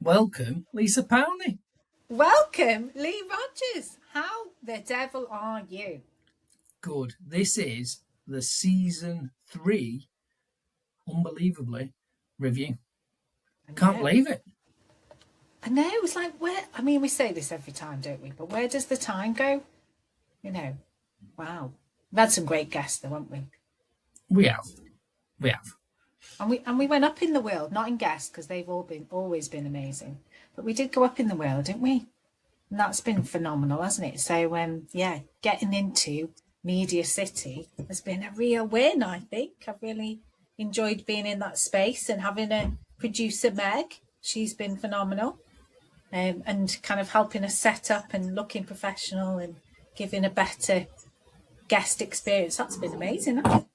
Welcome, Lisa Powney. Welcome, Lee Rogers. How the devil are you? Good. This is the season 3, unbelievably, review. I Can't know. believe it. I know. It's like, where? I mean, we say this every time, don't we? But where does the time go? You know, wow. We've had some great guests, though, haven't we? We have. We have. And we went up in the world, not in guests, because they've always been amazing. But we did go up in the world, didn't we? And that's been phenomenal, hasn't it? So, yeah, getting into Media City has been a real win, I think. I've really enjoyed being in that space and having a producer, Meg. She's been phenomenal, and kind of helping us set up and looking professional and giving a better guest experience. That's been amazing, hasn't it?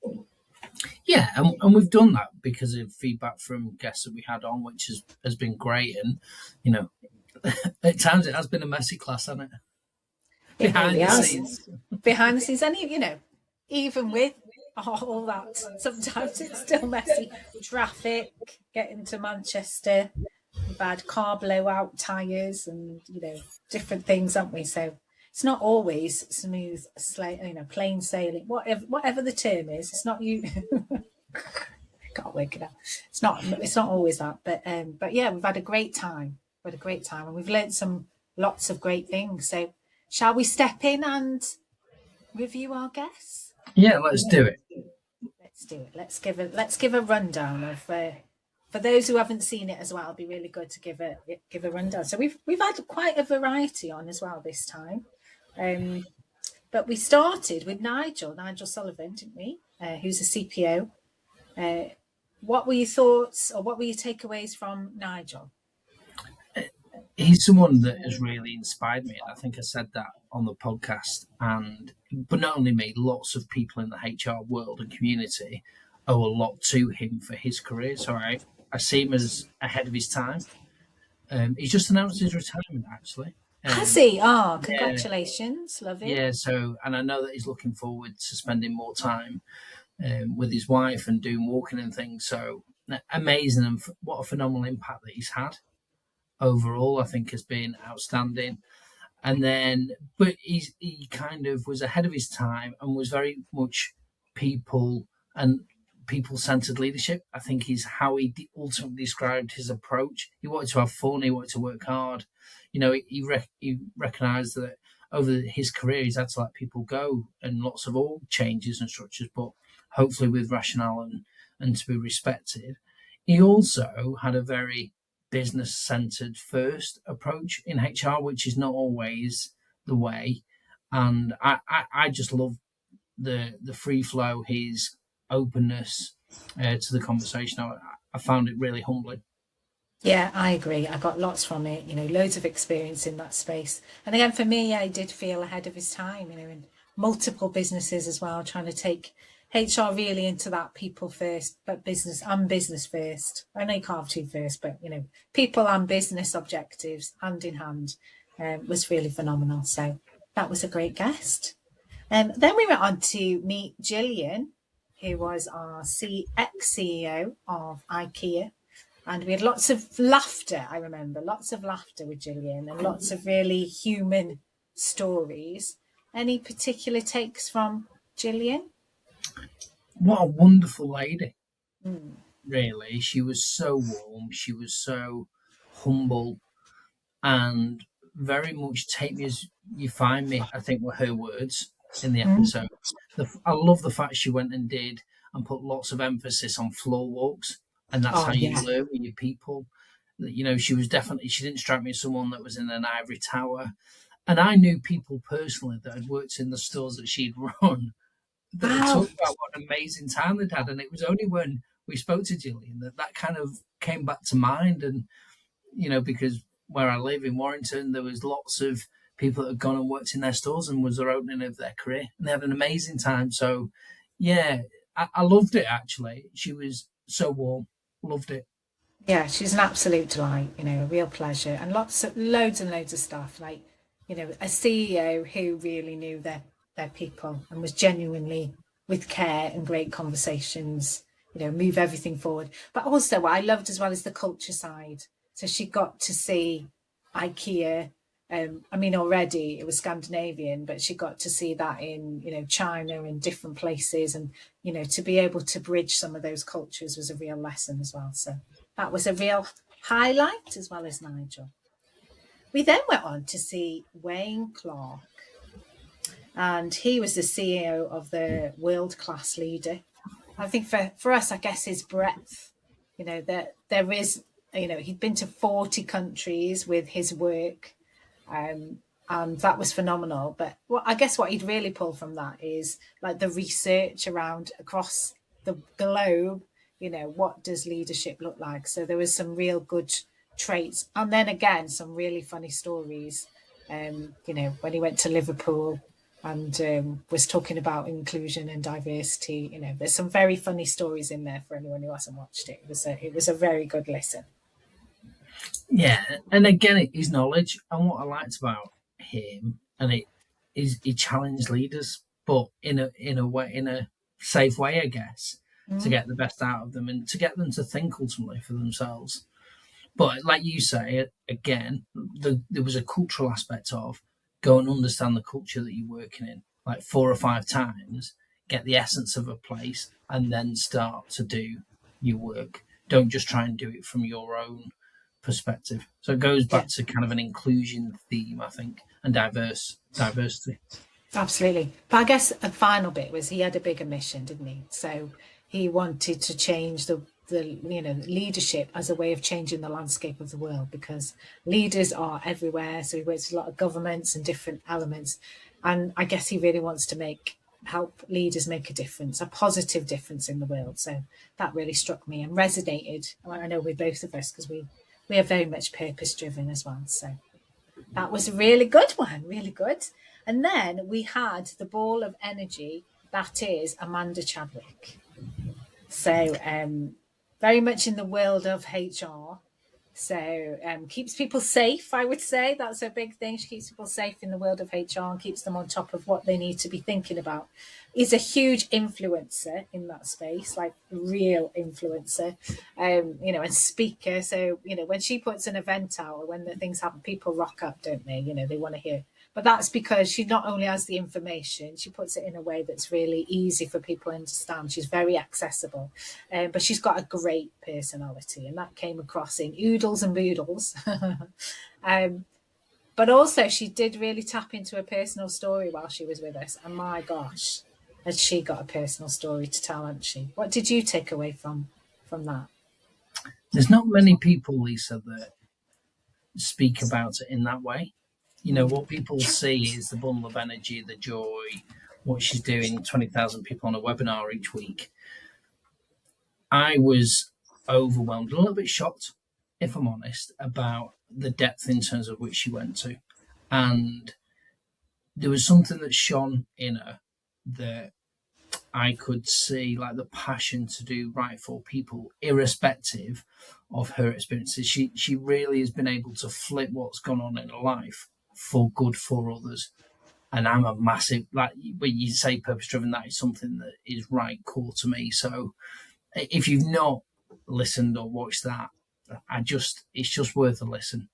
Yeah, and we've done that because of feedback from guests that we had on, which has been great. And, you know, at times it has been a messy class, hasn't it? It Behind really the has. scenes. Behind the scenes, and even with all that, sometimes it's still messy. Traffic, getting to Manchester, we've had car blowout tyres and, different things, haven't we? So it's not always smooth, plain sailing, whatever the term is. It's not you. Can't work it out. It's not always that, but yeah, we've had a great time. We've had a great time, and we've learned lots of great things. So, shall we step in and review our guests? Yeah, let's do it. Let's do it. Let's give a rundown of. For those who haven't seen it as well, it'll be really good to give a rundown. So we've had quite a variety on as well this time. But we started with Nigel Sullivan, didn't we? Who's a CPO. What were your thoughts, or what were your takeaways from Nigel? He's someone that has really inspired me. I think I said that on the podcast. But not only me, lots of people in the HR world and community owe a lot to him for his career. So I see him as ahead of his time. He's just announced his retirement, actually. Has he? Congratulations. Love it. Yeah, and I know that he's looking forward to spending more time with his wife and doing walking and things. So amazing, and what a phenomenal impact that he's had overall. I think has been outstanding. And then, but he kind of was ahead of his time and was very much people-centered leadership. I think is how he ultimately described his approach. He wanted to have fun. He wanted to work hard. He recognised that over his career he's had to let people go and lots of org changes and structures, but hopefully with rationale and to be respected. He also had a very business-centered first approach in HR, which is not always the way. And I just love the free flow, his openness to the conversation. I found it really humbling. Yeah, I agree. I got lots from it, loads of experience in that space. And again, for me, I did feel ahead of his time, in multiple businesses as well, trying to take HR really into that people first, but business first. I know you can't have two first, but, people and business objectives hand in hand was really phenomenal. So that was a great guest. Then we went on to meet Gillian, who was our ex-CEO of IKEA. And we had lots of laughter, I remember, lots of laughter with Gillian and lots of really human stories. Any particular takes from Gillian? What a wonderful lady, really. She was so warm. She was so humble and very much take me as you find me, I think were her words in the episode. I love the fact she went and did and put lots of emphasis on floor walks. And that's how you learn with your people. She didn't strike me as someone that was in an ivory tower. And I knew people personally that had worked in the stores that she'd run that had talked about what an amazing time they'd had. And it was only when we spoke to Gillian that kind of came back to mind. And, because where I live in Warrington, there was lots of people that had gone and worked in their stores and was their opening of their career. And they had an amazing time. So, yeah, I loved it, actually. She was so warm. Loved it. Yeah, she's an absolute delight, a real pleasure. And loads and loads of stuff, like, a CEO who really knew their people and was genuinely with care and great conversations, move everything forward. But also what I loved as well is the culture side. So she got to see IKEA. I mean, already it was Scandinavian, but she got to see that in, China and different places. And, to be able to bridge some of those cultures was a real lesson as well. So that was a real highlight, as well as Nigel. We then went on to see Wayne Clark, and he was the CEO of the World Class Leader. I think for us, I guess his breadth, that there is, he'd been to 40 countries with his work, and that was phenomenal. But I guess what he'd really pull from that is like the research around across the globe. What does leadership look like? So there was some real good traits, and then again some really funny stories. When he went to Liverpool and was talking about inclusion and diversity. There's some very funny stories in there for anyone who hasn't watched it. It was a very good listen. Yeah, and again, his knowledge and what I liked about him, and it is he challenged leaders, but in a safe way, I guess, to get the best out of them and to get them to think ultimately for themselves. But like you say, again, there was a cultural aspect of go and understand the culture that you're working in, like 4 or 5 times, get the essence of a place, and then start to do your work. Don't just try and do it from your own perspective. So it goes back to kind of an inclusion theme, I think, and diversity. Absolutely. But I guess a final bit was he had a bigger mission, didn't he? So he wanted to change the leadership as a way of changing the landscape of the world, because leaders are everywhere. So he works with a lot of governments and different elements. And I guess he really wants to help leaders make a difference, a positive difference in the world. So that really struck me and resonated. I know with both of us, because we are very much purpose driven as well. So that was a really good one, really good. And then we had the ball of energy, that is Amanda Chadwick. So very much in the world of HR. So keeps people safe, I would say. That's a big thing. She keeps people safe in the world of HR and keeps them on top of what they need to be thinking about. Is a huge influencer in that space, like real influencer, and speaker. So, when she puts an event out or when the things happen, people rock up, don't they? They want to hear. But that's because she not only has the information, she puts it in a way that's really easy for people to understand. She's very accessible, but she's got a great personality, and that came across in oodles and boodles. But also, she did really tap into a personal story while she was with us. And my gosh, has she got a personal story to tell, hasn't she? What did you take away from that? There's not many people, Lisa, that speak about it in that way. What people see is the bundle of energy, the joy, what she's doing, 20,000 people on a webinar each week. I was overwhelmed, a little bit shocked, if I'm honest, about the depth in terms of which she went to. And there was something that shone in her that I could see, like the passion to do right for people, irrespective of her experiences. She really has been able to flip what's gone on in her life for good for others. And I'm a massive, like when you say purpose driven, that is something that is right core to me. So if you've not listened or watched that, it's just worth a listen,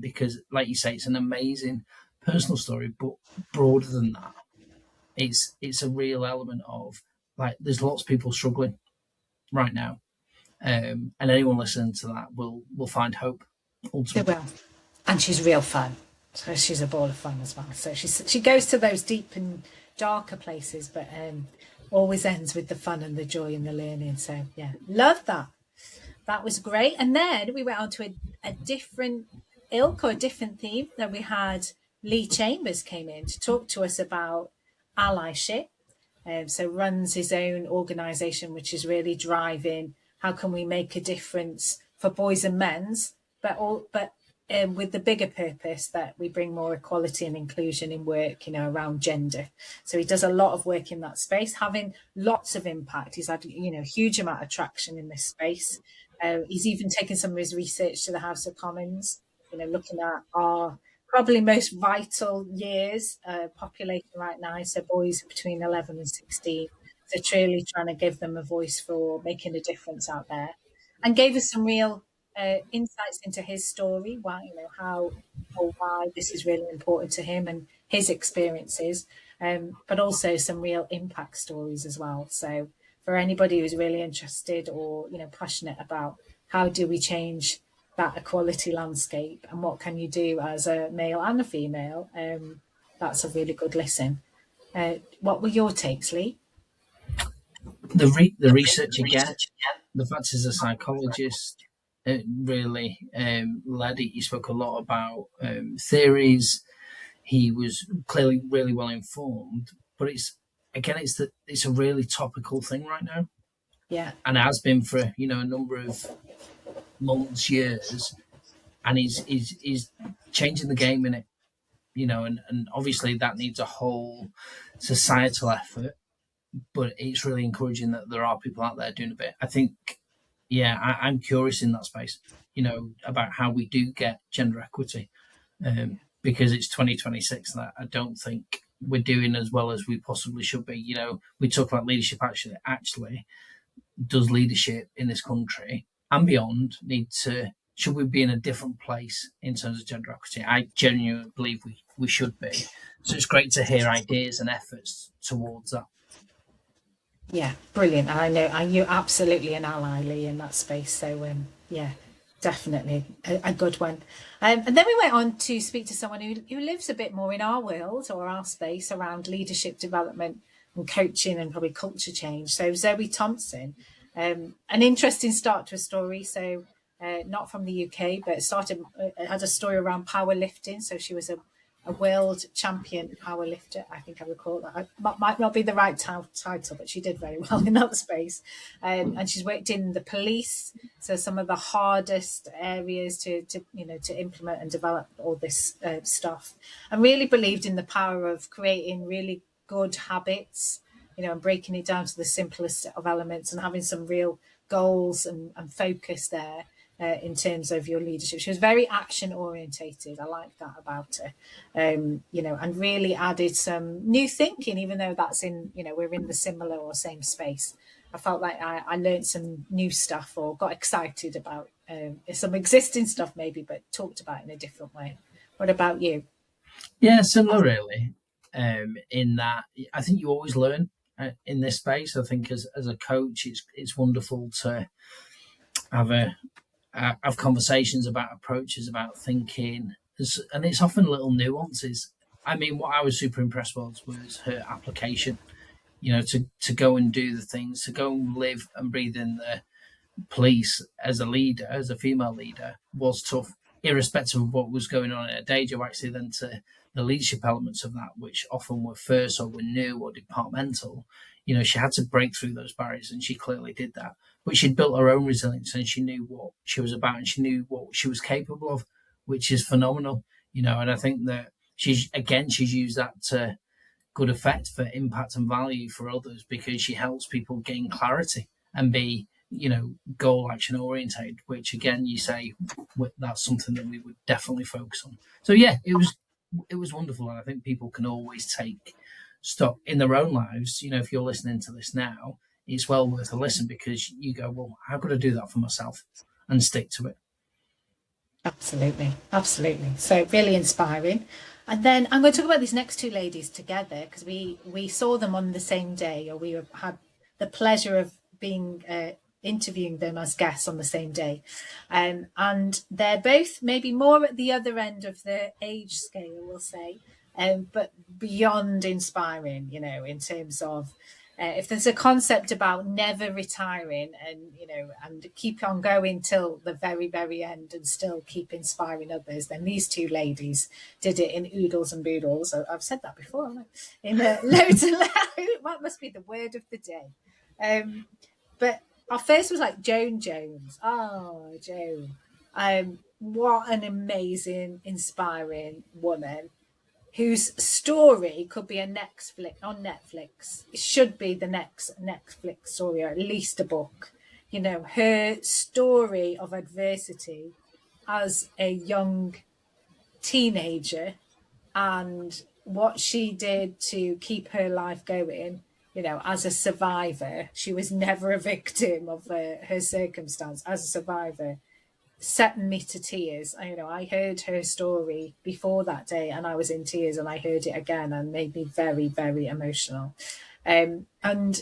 because like you say, it's an amazing personal story, but broader than that, it's a real element of, like, there's lots of people struggling right now, and anyone listening to that will find hope ultimately. They will. And she's real fun. So she's a ball of fun as well. So she goes to those deep and darker places, but always ends with the fun and the joy and the learning. So yeah, love that. That was great. And then we went on to a different ilk or a different theme. That we had Lee Chambers came in to talk to us about allyship. So runs his own organisation, which is really driving how can we make a difference for boys and men's, but with the bigger purpose that we bring more equality and inclusion in work, around gender. So he does a lot of work in that space, having lots of impact. He's had, a huge amount of traction in this space. He's even taken some of his research to the House of Commons, looking at our probably most vital years, population right now. So boys between 11 and 16. So truly trying to give them a voice for making a difference out there, and gave us some real insights into his story, why, how or why this is really important to him and his experiences, but also some real impact stories as well. So for anybody who's really interested or passionate about how do we change that equality landscape and what can you do as a male and a female, that's a really good listen. What were your takes, Lee? The research again, the fact he's a psychologist, it really led it. He spoke a lot about theories. He was clearly really well informed, but it's a really topical thing right now, Yeah, and it has been for a number of months, years, and he's changing the game in it. And obviously that needs a whole societal effort, but it's really encouraging that there are people out there doing a bit. I think, yeah, I'm curious in that space, about how we do get gender equity, because it's 2026 and I don't think we're doing as well as we possibly should be. We talk about leadership. Actually, does leadership in this country and beyond should we be in a different place in terms of gender equity? I genuinely believe we should be. So it's great to hear ideas and efforts towards that. yeah, brilliant. I know you're absolutely an ally, Lee, in that space. So yeah, definitely a good one. And then we went on to speak to someone who lives a bit more in our world or our space around leadership development and coaching and probably culture change. So Zoe Thompson, an interesting start to a story. So not from the UK, but had a story around powerlifting. So she was a world champion powerlifter. I think I recall that. Might not be the right title, but she did very well in that space. And she's worked in the police, so some of the hardest areas to implement and develop all this stuff, and really believed in the power of creating really good habits, and breaking it down to the simplest of elements and having some real goals and focus there. In terms of your leadership, she was very action orientated. I like that about her, and really added some new thinking, even though that's we're in the similar or same space. I felt like I learned some new stuff or got excited about some existing stuff maybe, but talked about it in a different way. What about you? Yeah, similar really. In that, I think you always learn in this space. I think as a coach, it's wonderful to have have conversations about approaches, about thinking, and it's often little nuances. I mean, what I was super impressed with was her application. To go and do the things, to go and live and breathe in the police as a leader, as a female leader, was tough, irrespective of what was going on in her day job. Actually, then to the leadership elements of that, which often were first or were new or departmental, she had to break through those barriers, and she clearly did that. But she'd built her own resilience, and she knew what she was about, and she knew what she was capable of, which is phenomenal. And I think that she's used that to good effect for impact and value for others, because she helps people gain clarity and be goal action orientated, which again you say that's something that we would definitely focus on. So yeah, it was wonderful, and I think people can always take stock in their own lives. If you're listening to this now, it's well worth a listen, because you go, well, how could I do that for myself and stick to it? Absolutely. So really inspiring. And then I'm going to talk about these next two ladies together, because we saw them on the same day, or we had the pleasure of being interviewing them as guests on the same day. And they're both maybe more at the other end of the age scale, we'll say, but beyond inspiring, in terms of if there's a concept about never retiring and keep on going till the very, very end and still keep inspiring others, then these two ladies did it in oodles and boodles. I've said that before, haven't I? In loads and loads. That must be the word of the day. But our first was like Joan Jones. Oh, Joan. What an amazing, inspiring woman, whose story could be on Netflix. It should be the next Netflix story, or at least a book. Her story of adversity as a young teenager, and what she did to keep her life going. As a survivor, she was never a victim of her circumstance. As a survivor, set me to tears. I heard her story before that day and I was in tears, and I heard it again and made me very, very emotional. And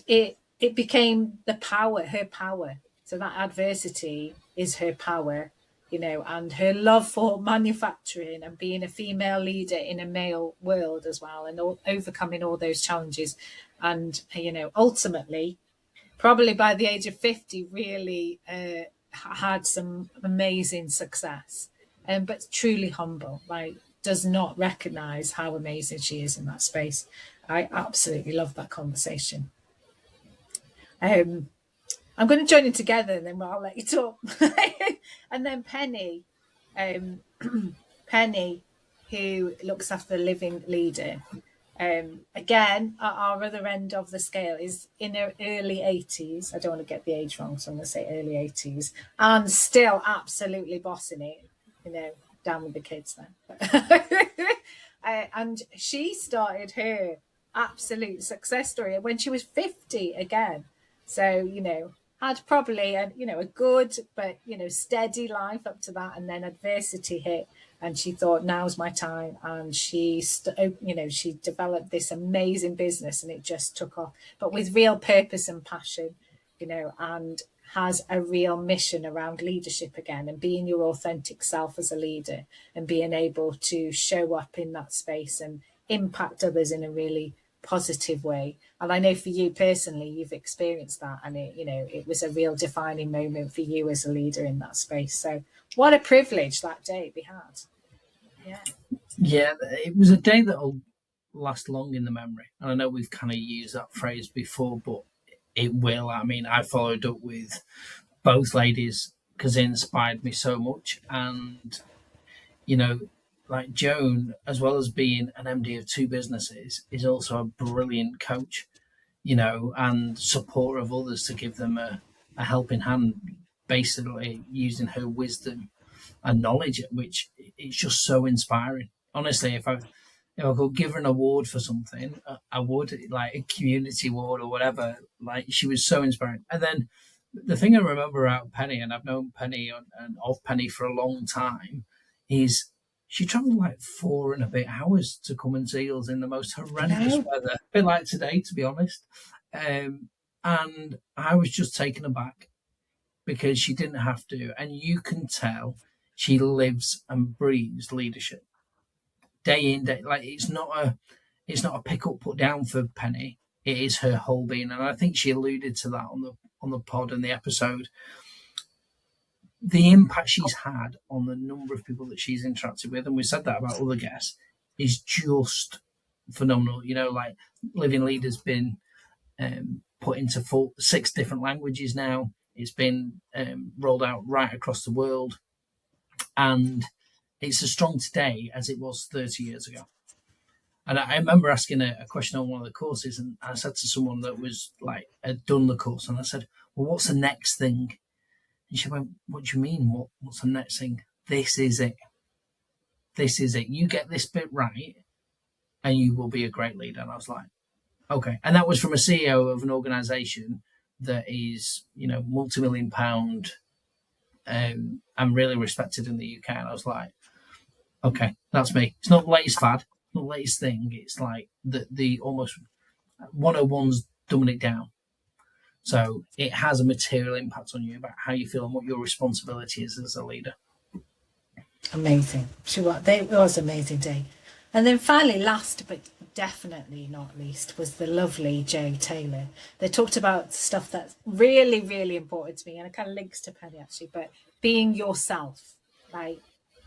it became her power. So that adversity is her power, and her love for manufacturing and being a female leader in a male world as well, and overcoming all those challenges. And, ultimately, probably by the age of 50, really had some amazing success, but truly humble, like does not recognize how amazing she is in that space. I absolutely love that conversation. I'm going to join in together and then I'll let you talk. And then Penny, Penny, who looks after the living leader. Again, at our other end of the scale, is in her early 80s. I don't want to get the age wrong, so I'm going to say early 80s, and still absolutely bossing it, down with the kids then. And she started her absolute success story when she was 50 again. So, had probably a good but steady life up to that, and then adversity hit and she thought, now's my time, and she developed this amazing business and it just took off, but with real purpose and passion, and has a real mission around leadership again, and being your authentic self as a leader and being able to show up in that space and impact others in a really positive way. And I know for you personally, you've experienced that, and it was a real defining moment for you as a leader in that space. So what a privilege that day we had. Yeah, it was a day that'll last long in the memory. And I know we've kind of used that phrase before, but it will. I mean, I followed up with both ladies because it inspired me so much. And, like Joan, as well as being an MD of two businesses, is also a brilliant coach, and supporter of others to give them a helping hand, basically using her wisdom and knowledge, which it's just so inspiring. Honestly, if I could give her an award for something, I would, like a community award or whatever. Like, she was so inspiring. And then the thing I remember about Penny, and I've known Penny and of Penny for a long time, is she travelled like 4.5 hours to come and see us in the most horrendous weather, a bit like today, to be honest. And I was just taken aback because she didn't have to, and you can tell she lives and breathes leadership day in day. Like, it's not a pick up put down for Penny. It is her whole being, and I think she alluded to that on the pod and the episode. The impact she's had on the number of people that she's interacted with, and we said that about other guests, is just phenomenal. Like, Living Leader's been put into 6 different languages now. It's been rolled out right across the world, and it's as strong today as it was 30 years ago. And I remember asking a question on one of the courses, and I said to someone that was like had done the course, and I said, "Well, what's the next thing?" And she went, "What do you mean? What's the next thing? This is it. This is it. You get this bit right, and you will be a great leader." And I was like, "Okay." And that was from a CEO of an organisation that is, multi-million pound, and really respected in the UK. And I was like, "Okay, that's me." It's not the latest fad, not the latest thing. It's like the almost 101's dumbing it down. So it has a material impact on you about how you feel and what your responsibility is as a leader. Amazing. It was an amazing day. And then finally, last but definitely not least, was the lovely Jo Taylor. They talked about stuff that's really, really important to me, and it kind of links to Penny actually, but being yourself. Like,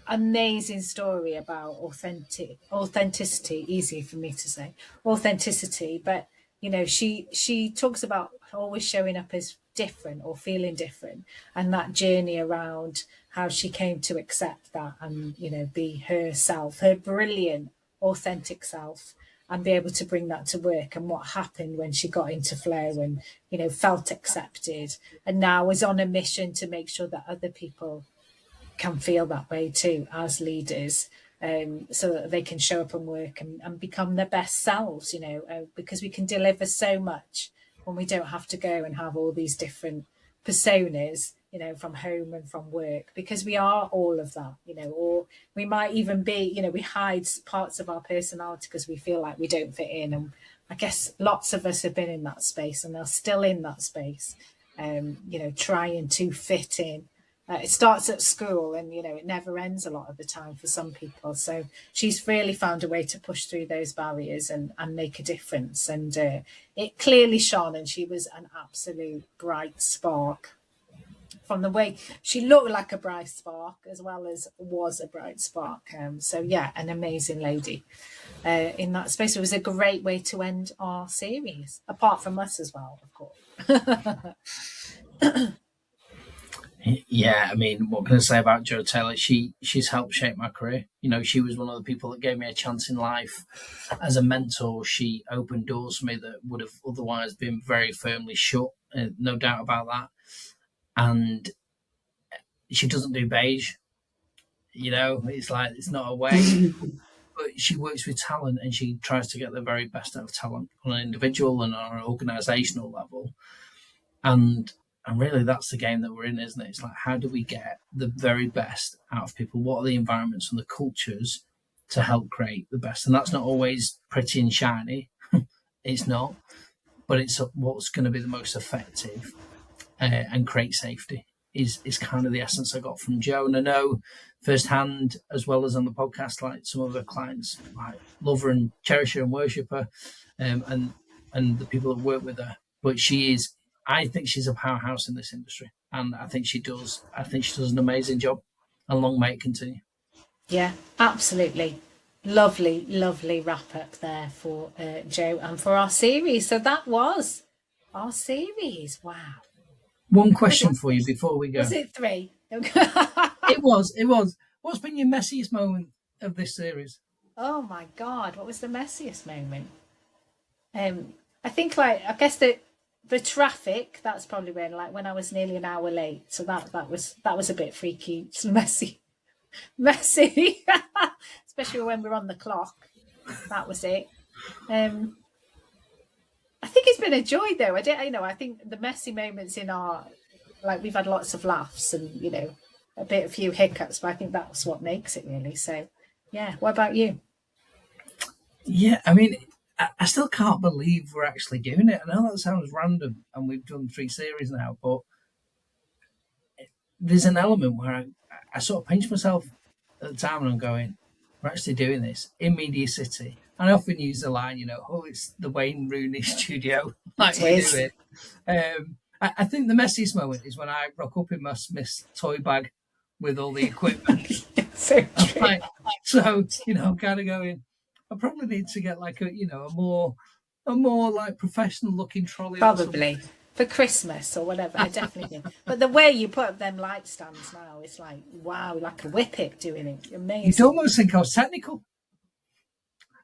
amazing story about authenticity, easy for me to say, authenticity. But, she talks about always showing up as different or feeling different, and that journey around how she came to accept that and be herself, her brilliant authentic self, and be able to bring that to work, and what happened when she got into flow and felt accepted, and now is on a mission to make sure that other people can feel that way too as leaders, so that they can show up and work and become their best selves, because we can deliver so much when we don't have to go and have all these different personas you know, from home and from work, because we are all of that, you know, or we might even be, you know, we hide parts of our personality because we feel like we don't fit in. And I guess lots of us have been in that space and are still in that space, you know, trying to fit in. It starts at school and, you know, it never ends a lot of the time for some people. So she's really found a way to push through those barriers and make a difference. And it clearly shone, and she was an absolute bright spark. From the way she looked like a bright spark as well as was a bright spark. So yeah, an amazing lady in that space. It was a great way to end our series, apart from us as well, of course. Yeah, I mean, what can I say about Jo Taylor? She's helped shape my career. You know, she was one of the people that gave me a chance in life as a mentor. She opened doors for me that would have otherwise been very firmly shut. No doubt about that. And she doesn't do beige. You know, it's like it's not a way. But she works with talent, and she tries to get the very best out of talent on an individual and on an organisational level. And really, that's the game that we're in, isn't it? It's like, how do we get the very best out of people? What are the environments and the cultures to help create the best? And that's not always pretty and shiny. It's not. But it's what's going to be the most effective and create safety is kind of the essence I got from Jo. And I know firsthand, as well as on the podcast, like some of her clients, like love her and cherish her and worship her, and the people that work with her. But she is, I think she's a powerhouse in this industry, and I think she does an amazing job, and long may it continue. Yeah, absolutely. Lovely wrap up there for Jo and for our series. So that was our series. Wow. One question for you before we go. Was it 3? It was. What's been your messiest moment of this series? Oh my God, what was the messiest moment? I think, like, I guess the traffic, that's probably when I was nearly an hour late. So that was a bit freaky. It's messy, especially when we're on the clock. That was it. I think it's been a joy though. I think the messy moments in our, like, we've had lots of laughs and, you know, a few hiccups, but I think that's what makes it really. So yeah. What about you? Yeah, I mean, I still can't believe we're actually doing it. I know that sounds random, and we've done 3 series now, but there's an element where I sort of pinch myself at the time, and I'm going, we're actually doing this in Media City. And I often use the line, you know, oh, it's the Wayne Rooney studio, like we do it. I think the messiest moment is when I rock up in my Smith's toy bag with all the equipment. So true. Like, so, you know, I'm kind of going, I probably need to get like a more like professional looking trolley. Probably for Christmas or whatever. I definitely do. But the way you put up them light stands now, it's like, wow, like a whippet doing it. Amazing. You'd almost think I was technical.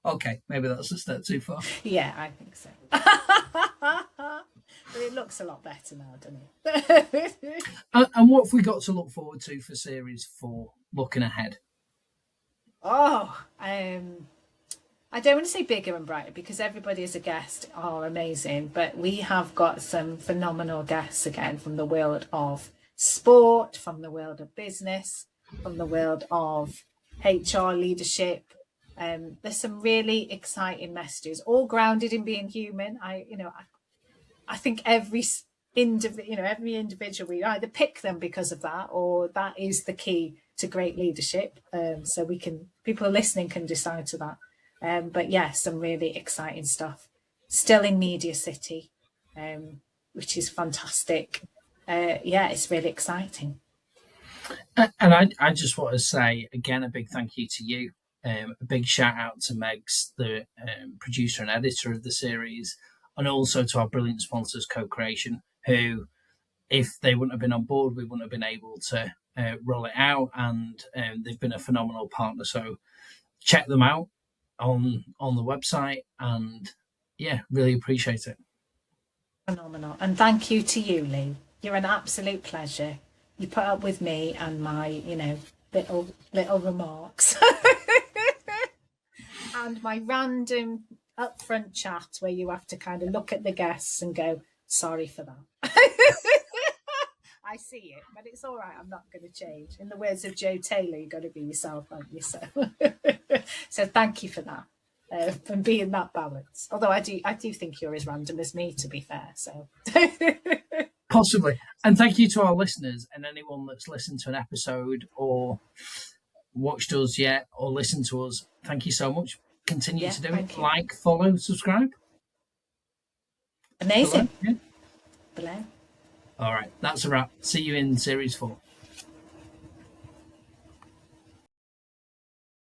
Okay, maybe that's a step too far. Yeah, I think so. But it looks a lot better now, doesn't it? And what have we got to look forward to for series 4, looking ahead? Oh, I don't want to say bigger and brighter because everybody as a guest are amazing, but we have got some phenomenal guests again from the world of sport, from the world of business, from the world of HR leadership. There's some really exciting messages, all grounded in being human. I think every individual, we either pick them because of that, or that is the key to great leadership. So people listening can decide to that. But yeah, some really exciting stuff. Still in Media City, which is fantastic. Yeah, it's really exciting. And I just want to say again a big thank you to you. A big shout out to Megs, the producer and editor of the series, and also to our brilliant sponsors, Co-Creation, who, if they wouldn't have been on board, we wouldn't have been able to roll it out. And they've been a phenomenal partner. So check them out on the website, and yeah, really appreciate it. Phenomenal. And thank you to you, Lee. You're an absolute pleasure. You put up with me and my, little remarks. And my random upfront chat where you have to kind of look at the guests and go, sorry for that. I I see it, but it's all right. I'm not going to change. In the words of Joe Taylor, you've got to be yourself, haven't you? So, so thank you for that, and being that balance. Although I do think you're as random as me, to be fair. So. Possibly. And thank you to our listeners and anyone that's listened to an episode or watched us yet or listened to us. Thank you so much. Continue to do it. Like, follow, subscribe. Amazing. Below. All right. That's a wrap. See you in series 4.